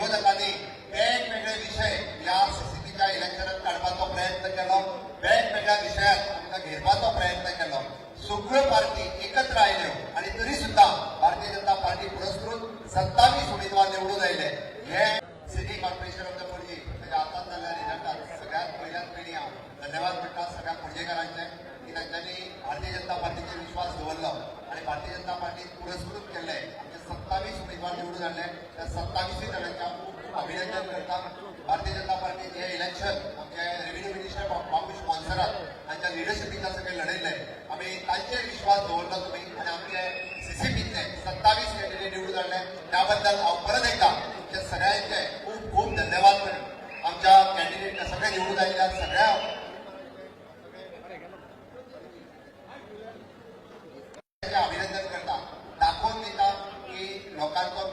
विरोधकांनी वेगवेगळे विषय या सीसीपीच्या इलेक्शनात काढपाचो प्रयत्न केलो, वेगवेगळ्या विषयात आमकां घेरपाचो प्रयत्न केलो. सगळ्यो पार्टी एकत्र आयल्यो आणि तरी सुद्धा भारतीय जनता पार्टी पुरस्कृत 27 उमेदवार निवडून आयले. हे city corporation of the Panaji आताच जाल्ल्या रिझल्टात सगळ्यात पयली हांव धन्यवाद म्हणटा सगळ्या पणजेकारांचे की तांच्यांनी भारतीय जनता पार्टीचेर विश्वास दवरलो आणि भारतीय जनता पार्टी पुरस्कृत केले. आमचे 27 उमेदवार निवडून आले. त्या 27 जाणांचे हांव खूप अभिनंदन करता. भारतीय जनता पार्टीचे हे इलेक्शन आमचे रेव्हेन्यू मिनिस्टर बाबूश मोन्सरात हांच्या लिडरशिपीखाल सगळे लढयले. आमी तांचेर विश्वास दवरलो तुमी आणि आमचे सीसीपीतले 27 कॅन्डिडेट निवडून हाडले. त्याबद्दल हांव परत एकदा तुमच्या सगळ्यांचे खूप खूप धन्यवाद करता. आमच्या कॅन्डिडेट सगळे निवडून आयिल्ल्या सगळ्या अभिनंदन करता. दाखवून दिता की लोकांचो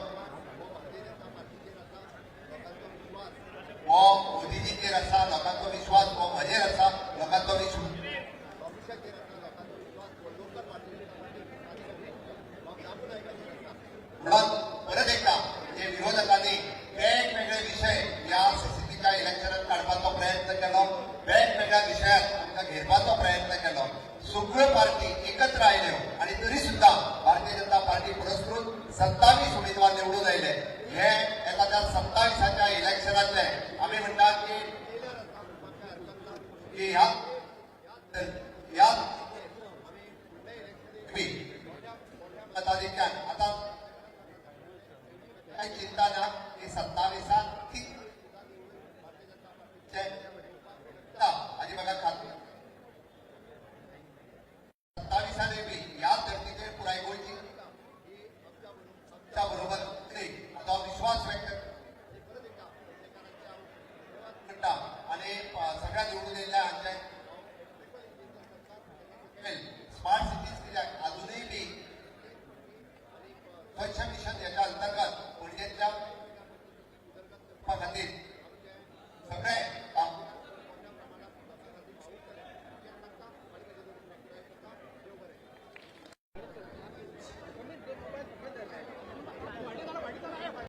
हो मोदीजीचेर आसा, लोकांचो विश्वास हो म्हजेर आसा, लोकांचो विश्वास म्हणून परत एकदा म्हणजे विरोधकांनी वेगवेगळे विषय या सीसीपीच्या इलेक्शनात काढपाचो प्रयत्न केलो, वेगवेगळ्या विषयात आमकां घेरपाचो प्रयत्न केलो. सगळ्यो पार्टी एकत्र आयल्यो आणि तरी सुद्धा भारतीय जनता पार्टी पुरस्कृत 27 उमेदवार निवडून आयले. हे एखाद्या 27च्या इलेक्शनातले आम्ही म्हणतात की ह्या मताधिक्यान आता काही चिंता ना की 27